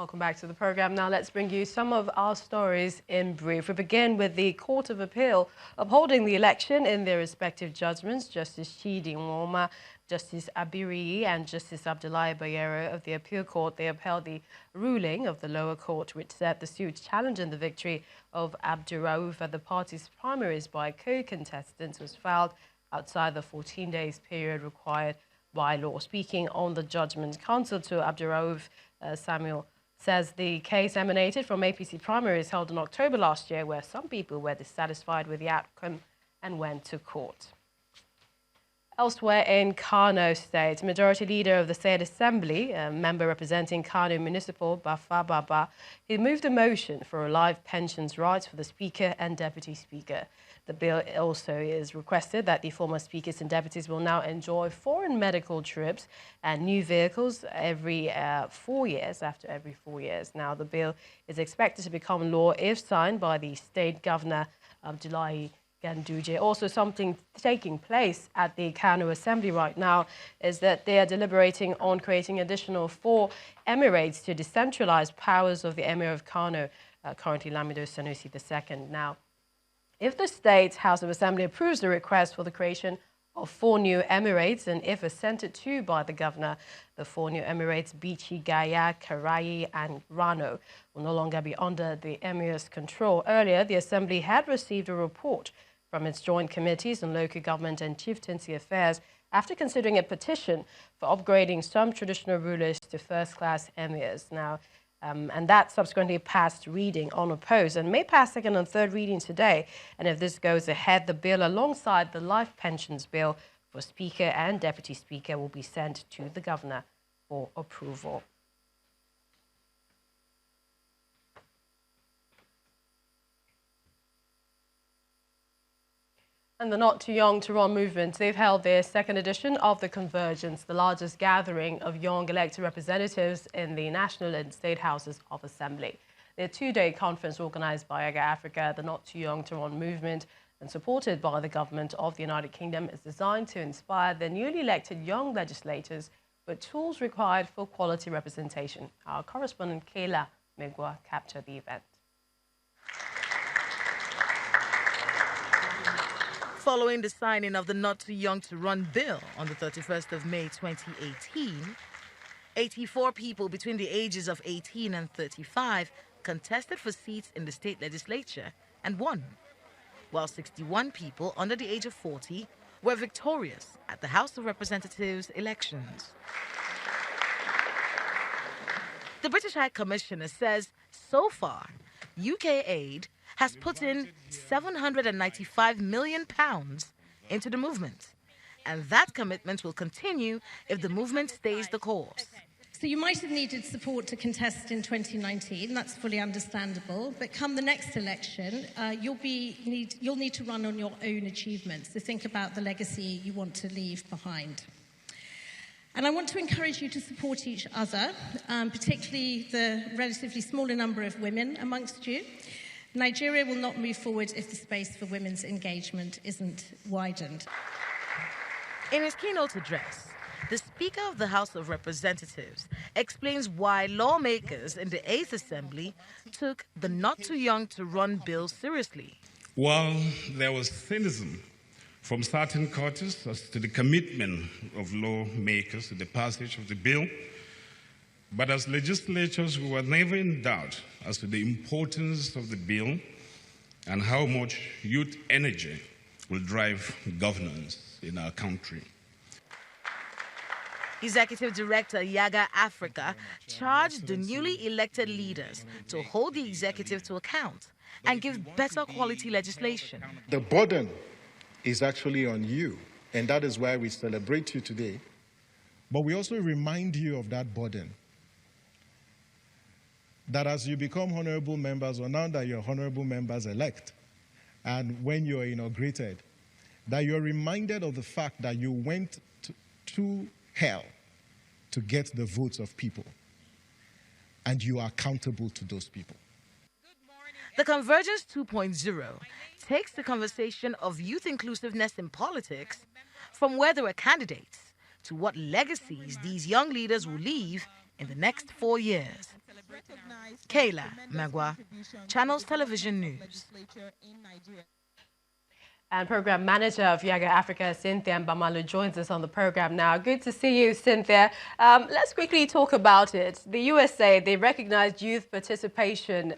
Welcome back to the program. Now let's bring you some of our stories in brief. We begin with the Court of Appeal upholding the election in their respective judgments. Justice Chidi Nwoma, Justice Abiriyi and Justice Abdullahi Bayero of the Appeal Court, they upheld the ruling of the lower court, which said the suit challenging the victory of Abdurrauf at the party's primaries by co-contestants was filed outside the 14 days period required by law. Speaking on the judgment, counsel to Abdurrauf, Samuel, says the case emanated from APC primaries held in October last year, where some people were dissatisfied with the outcome and went to court. Elsewhere in Kano State, Majority Leader of the State Assembly, a member representing Kano Municipal, Bafa Baba, he moved a motion for life pensions rights for the Speaker and Deputy Speaker. The bill also is requested that the former speakers and deputies will now enjoy foreign medical trips and new vehicles every 4 years, after every 4 years. Now, the bill is expected to become law if signed by the State Governor, Abdullahi Ganduje. Also, something taking place at the Kano Assembly right now is that they are deliberating on creating additional 4 emirates to decentralize powers of the Emir of Kano, currently Lamido Sanusi II. Now, if the State House of Assembly approves the request for the creation of 4 new emirates, and if assented to by the governor, the 4 new emirates, Bichi, Gaya, Karayi and Rano, will no longer be under the emir's control. Earlier, the Assembly had received a report from its joint committees on local government and chieftaincy affairs after considering a petition for upgrading some traditional rulers to first-class emirs. Now, and that subsequently passed reading unopposed and may pass second and third reading today. And if this goes ahead, the bill alongside the life pensions bill for Speaker and Deputy Speaker will be sent to the Governor for approval. And the Not Too Young to Run movement, they've held their second edition of the Convergence, the largest gathering of young elected representatives in the national and state houses of assembly. Their 2-day conference organized by YIAGA Africa, the Not Too Young to Run movement, and supported by the government of the United Kingdom, is designed to inspire the newly elected young legislators with tools required for quality representation. Our correspondent Kayla Megwa captured the event. Following the signing of the Not Too Young to Run bill on the 31st of May 2018, 84 people between the ages of 18 and 35 contested for seats in the state legislature and won, while 61 people under the age of 40 were victorious at the House of Representatives elections. The British High Commissioner says so far, UK aid has put in £795 million into the movement. And that commitment will continue if the movement stays the course. So you might have needed support to contest in 2019, that's fully understandable, but come the next election, you'll need to run on your own achievements, to think about the legacy you want to leave behind. And I want to encourage you to support each other, particularly the relatively smaller number of women amongst you. Nigeria will not move forward if the space for women's engagement isn't widened. In his keynote address, the Speaker of the House of Representatives explains why lawmakers in the 8th Assembly took the Not Too Young to Run bill seriously. While there was cynicism from certain quarters as to the commitment of lawmakers to the passage of the bill, but as legislators, we were never in doubt as to the importance of the bill and how much youth energy will drive governance in our country. Executive Director YIAGA Africa charged the newly elected leaders to hold the executive to account and give better quality legislation. The burden is actually on you, and that is why we celebrate you today. But we also remind you of that burden. That as you become honorable members, or now that you're honorable members elect, and when you're inaugurated, that you're reminded of the fact that you went to hell to get the votes of people, and you are accountable to those people. The Convergence 2.0 takes the conversation of youth inclusiveness in politics from where there were candidates to what legacies these young leaders will leave in the next 4 years. Kayla Magwa, Channels Television News. And program manager of YIAGA Africa, Cynthia Mbamalu, joins us on the program now. Good to see you, Cynthia. Let's quickly talk about it. The USA, they recognized youth participation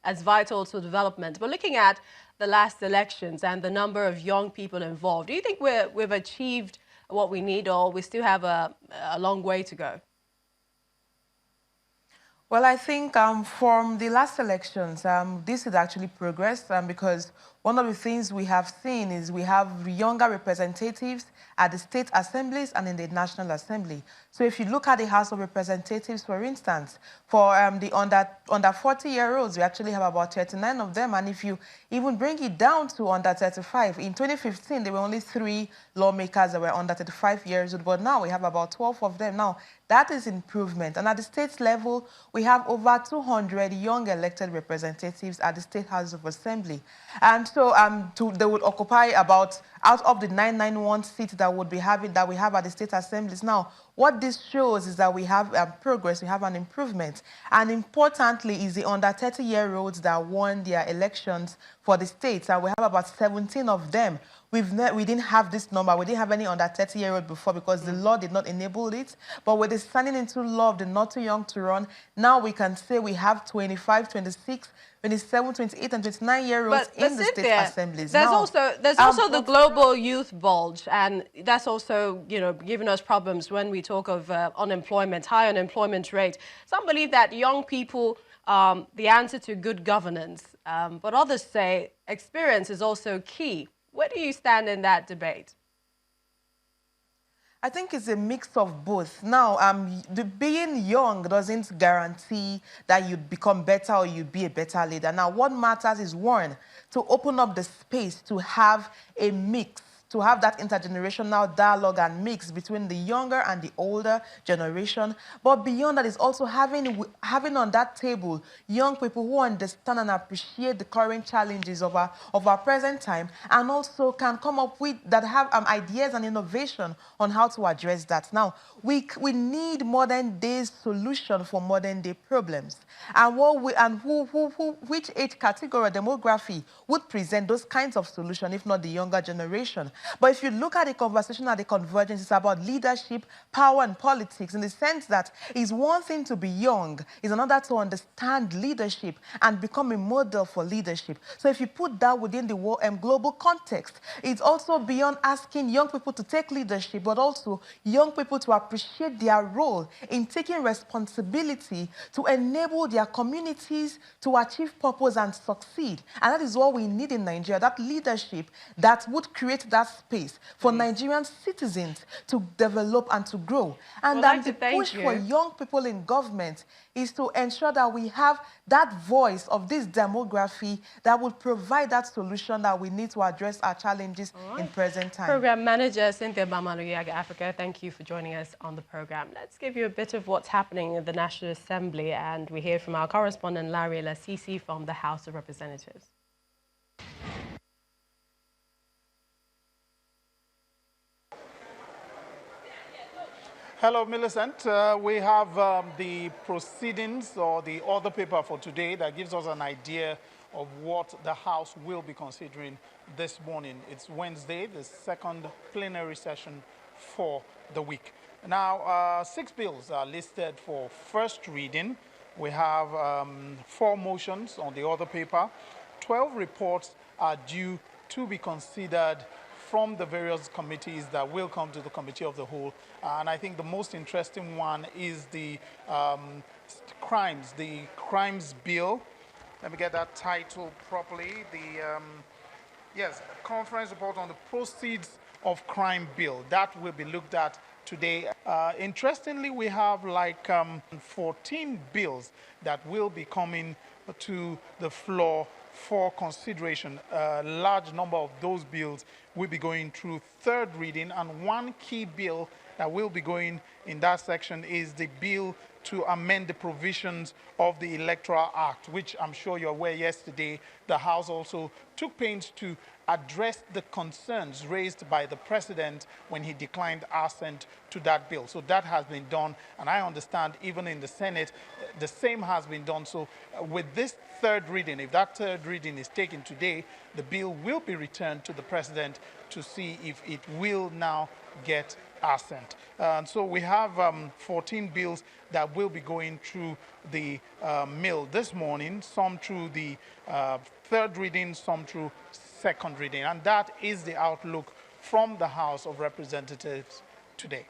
as vital to development. But looking at the last elections and the number of young people involved, do you think we've achieved what we need, or we still have a long way to go? Well, I think from the last elections, this is actually progress because one of the things we have seen is we have younger representatives at the state assemblies and in the National Assembly. So if you look at the House of Representatives, for instance, for the under 40-year-olds, we actually have about 39 of them. And if you even bring it down to under 35, in 2015, there were only 3 lawmakers that were under 35 years old, but now we have about 12 of them. Now, that is improvement. And at the state level, we have over 200 young elected representatives at the State House of Assembly. And so they would occupy about, out of the 991 seats that we have at the state assemblies. Now, what this shows is that we have progress, we have an improvement. And importantly is the under 30-year-olds that won their elections for the states. And we have about 17 of them. We didn't have this number. We didn't have any under 30-year-old before because the law did not enable it. But with the signing into law of the Not Too Young to Run, now we can say we have 25, 26, 27, 28, and 29-year-olds in the state assemblies. There's also the global youth bulge, and that's also, you know, giving us problems when we talk of unemployment, high unemployment rate. Some believe that young people, the answer to good governance, but others say experience is also key. Where do you stand in that debate? I think it's a mix of both. Now, being young doesn't guarantee that you become better or you be a better leader. Now, what matters is, one, to open up the space to have a mix, to have that intergenerational dialogue and mix between the younger and the older generation. But beyond that is also having on that table young people who understand and appreciate the current challenges of our present time, and also can come up with, that have ideas and innovation on how to address that. Now, we need modern day solution for modern day problems. And which age category or demography would present those kinds of solutions, if not the younger generation? But if you look at the conversation at the convergence, it's about leadership, power, and politics, in the sense that it's one thing to be young, it's another to understand leadership and become a model for leadership. So if you put that within the global context, it's also beyond asking young people to take leadership, but also young people to appreciate their role in taking responsibility to enable their communities to achieve purpose and succeed. And that is what we need in Nigeria, that leadership that would create that space for Nigerian citizens to develop and to grow. And then the push for young people in government is to ensure that we have that voice of this demography that will provide that solution that we need to address our challenges in present time. Program Manager Cynthia Mbamalu, YIAGA Africa, thank you for joining us on the program. Let's give you a bit of what's happening in the National Assembly, and we hear from our correspondent Larry Lasisi from the House of Representatives. Hello, Millicent. We have the proceedings or the other paper for today that gives us an idea of what the House will be considering this morning. It's Wednesday, the second plenary session for the week. Now, 6 bills are listed for first reading. We have 4 motions on the other paper. 12 reports are due to be considered from the various committees that will come to the Committee of the Whole. And I think the most interesting one is the crimes bill. Let me get that title properly. Yes, conference report on the proceeds of crime bill. That will be looked at today. Interestingly, we have like 14 bills that will be coming to the floor for consideration. A large number of those bills will be going through third reading, and one key bill that will be going in that section is the bill to amend the provisions of the Electoral Act, which I'm sure you're aware yesterday, the House also took pains to address the concerns raised by the President when he declined assent to that bill. So that has been done, and I understand even in the Senate, the same has been done. So with this third reading, if that third reading is taken today, the bill will be returned to the President to see if it will now get assent. And so we have 14 bills that will be going through the mill this morning, some through the third reading, some through second reading. And that is the outlook from the House of Representatives today.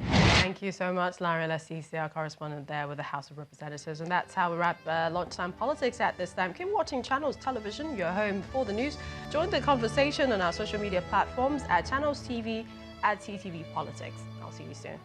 Thank you so much, Larry Lasisi, our correspondent there with the House of Representatives. And that's how we wrap Lunchtime Politics at this time. Keep watching Channels Television, your home for the news. Join the conversation on our social media platforms at Channels TV, at CTV Politics. I'll see you soon.